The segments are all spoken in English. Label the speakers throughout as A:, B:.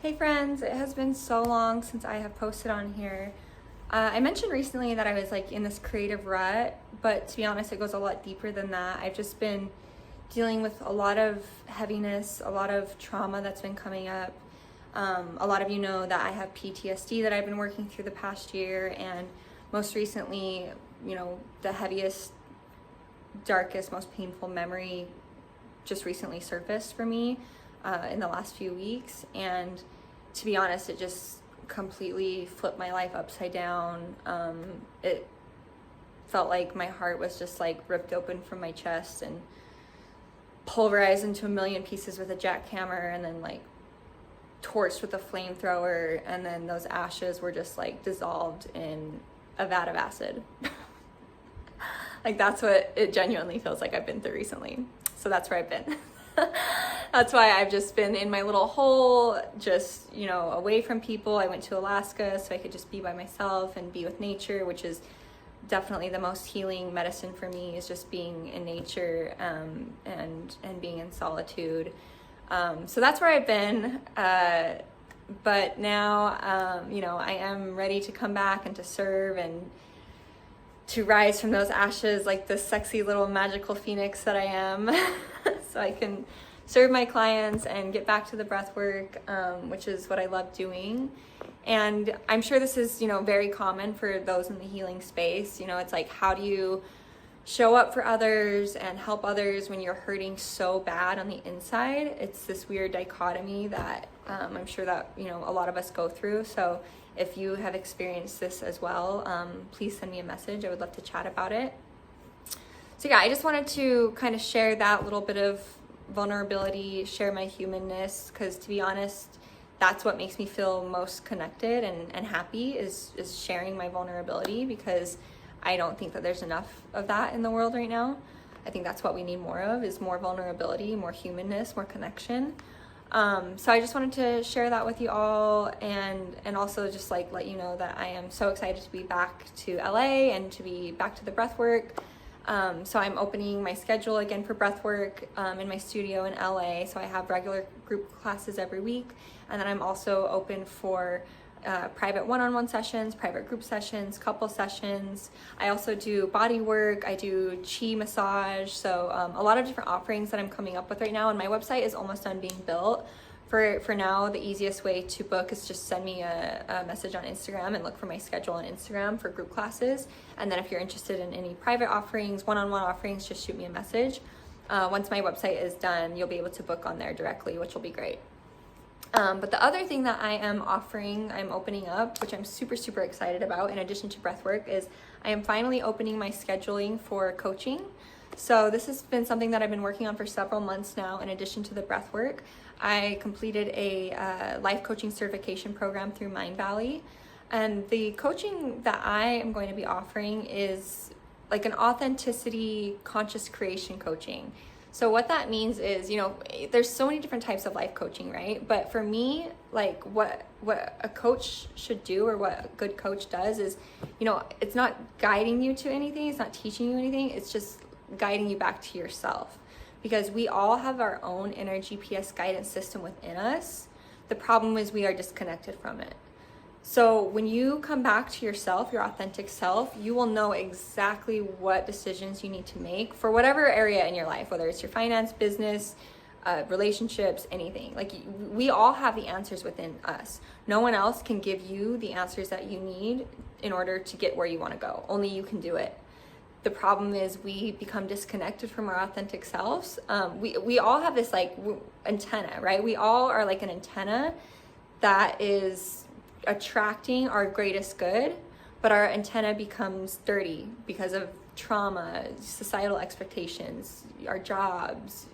A: Hey friends, it has been so long since I have posted on here. I mentioned recently that I was like in this creative rut, but to be honest, it goes a lot deeper than that. I've just been dealing with a lot of heaviness, a lot of trauma that's been coming up. A lot of you know that I have PTSD that I've been working through the past year, and most recently, the heaviest, darkest, most painful memory just recently surfaced for me in the last few weeks. And to be honest, it just completely flipped my life upside down. It felt like my heart was just like ripped open from my chest and pulverized into a million pieces with a jackhammer, and then like torched with a flamethrower, and then those ashes were just like dissolved in a vat of acid. Like that's what it genuinely feels like I've been through recently. So that's where I've been. That's why I've just been in my little hole, just, away from people. I went to Alaska so I could just be by myself and be with nature, which is definitely the most healing medicine for me, is just being in nature and being in solitude. So that's where I've been. But now, I am ready to come back and to serve and to rise from those ashes like the sexy little magical phoenix that I am. So I can serve my clients and get back to the breath work, which is what I love doing. And I'm sure this is, very common for those in the healing space. It's like, how do you show up for others and help others when you're hurting so bad on the inside? It's this weird dichotomy that I'm sure that, a lot of us go through. So if you have experienced this as well, please send me a message. I would love to chat about it. So yeah, I just wanted to kind of share that little bit of vulnerability, share my humanness, because to be honest, that's what makes me feel most connected and happy is sharing my vulnerability, because I don't think that there's enough of that in the world right now. I think that's what we need more of, is more vulnerability, more humanness, more connection. So I just wanted to share that with you all, and also just like let you know that I am so excited to be back to LA and to be back to the breath work. So I'm opening my schedule again for breathwork in my studio in LA. So I have regular group classes every week, and then I'm also open for private one-on-one sessions, private group sessions, couple sessions. I also do body work. I do chi massage. So a lot of different offerings that I'm coming up with right now. And my website is almost done being built. For now, the easiest way to book is just send me a message on Instagram and look for my schedule on Instagram for group classes. And then if you're interested in any private offerings, one-on-one offerings, just shoot me a message. Once my website is done, you'll be able to book on there directly, which will be great. But the other thing that I am offering, I'm opening up, which I'm super, super excited about, in addition to breathwork, is I am finally opening my scheduling for coaching. So this has been something that I've been working on for several months now, in addition to the breathwork. I completed a life coaching certification program through Mind Valley. And the coaching that I am going to be offering is like an authenticity, conscious creation coaching. So what that means is, there's so many different types of life coaching, right? But for me, like what a coach should do, or what a good coach does, is, it's not guiding you to anything. It's not teaching you anything. It's just guiding you back to yourself. Because we all have our own inner GPS guidance system within us. The problem is we are disconnected from it. So when you come back to yourself, your authentic self, you will know exactly what decisions you need to make for whatever area in your life, whether it's your finance, business, relationships, anything. Like, we all have the answers within us. No one else can give you the answers that you need in order to get where you want to go. Only you can do it. The problem is we become disconnected from our authentic selves. We all have this like antenna, right? We all are like an antenna that is attracting our greatest good, but our antenna becomes dirty because of trauma, societal expectations, our jobs,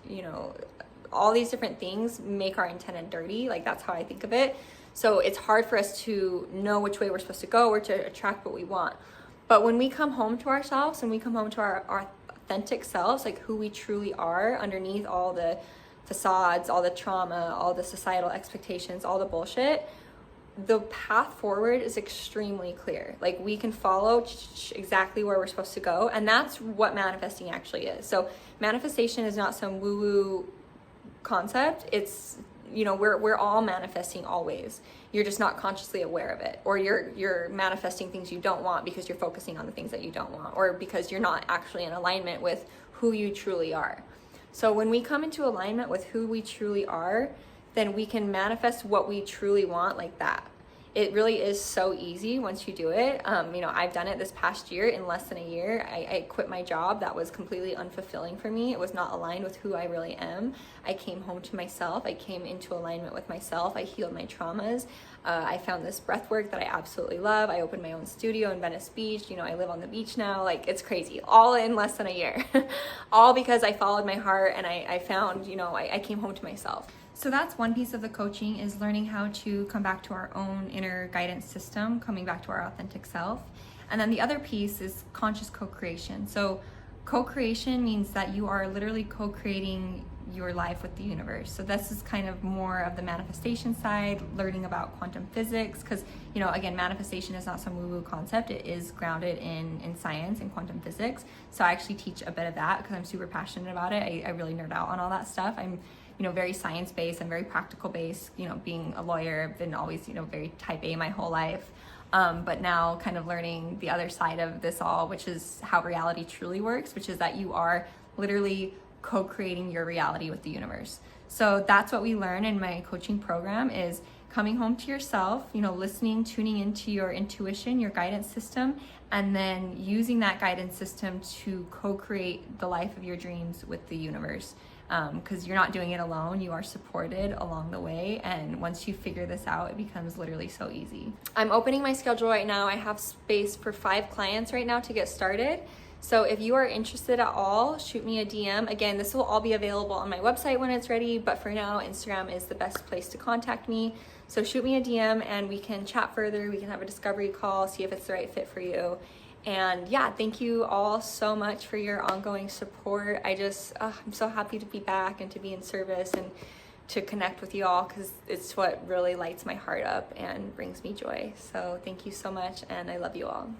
A: all these different things make our antenna dirty. Like, that's how I think of it. So it's hard for us to know which way we're supposed to go or to attract what we want. But when we come home to ourselves and we come home to our authentic selves, like who we truly are underneath all the facades, all the trauma, all the societal expectations, all the bullshit, the path forward is extremely clear. Like, we can follow exactly where we're supposed to go. And that's what manifesting actually is. So manifestation is not some woo-woo concept. It's you know, we're all manifesting always. You're just not consciously aware of it, or you're manifesting things you don't want because you're focusing on the things that you don't want, or because you're not actually in alignment with who you truly are. So when we come into alignment with who we truly are, then we can manifest what we truly want like that. It really is so easy once you do it. You know, I've done it this past year. In less than a year, I quit my job that was completely unfulfilling for me. It was not aligned with who I really am. I came home to myself. I came into alignment with myself. I healed my traumas. I found this breath work that I absolutely love. I opened my own studio in Venice Beach. You know, I live on the beach now. Like, it's crazy. All in less than a year. All because I followed my heart, and I found, you know, I came home to myself. So that's one piece of the coaching, is learning how to come back to our own inner guidance system, coming back to our authentic self. And then the other piece is conscious co-creation. So co-creation means that you are literally co-creating your life with the universe. So this is kind of more of the manifestation side, learning about quantum physics, because, you know, again, manifestation is not some woo-woo concept. It is grounded in science and quantum physics. So I actually teach a bit of that because I'm super passionate about it. I really nerd out on all that stuff. I'm, you know, very science-based and very practical-based. You know, being a lawyer, I've been always, you know, very type A my whole life. But now kind of learning the other side of this all, which is how reality truly works, which is that you are literally co-creating your reality with the universe. So that's what we learn in my coaching program, is coming home to yourself, you know, listening, tuning into your intuition, your guidance system, and then using that guidance system to co-create the life of your dreams with the universe. Because you're not doing it alone, you are supported along the way, and once you figure this out, it becomes literally so easy. I'm opening my schedule right now. I have space for 5 clients right now to get started. So if you are interested at all, shoot me a DM. Again, this will all be available on my website when it's ready, but for now, Instagram is the best place to contact me. So shoot me a DM and we can chat further. We can have a discovery call, see if it's the right fit for you. And yeah, thank you all so much for your ongoing support. I'm so happy to be back and to be in service and to connect with you all, because it's what really lights my heart up and brings me joy. So thank you so much, and I love you all.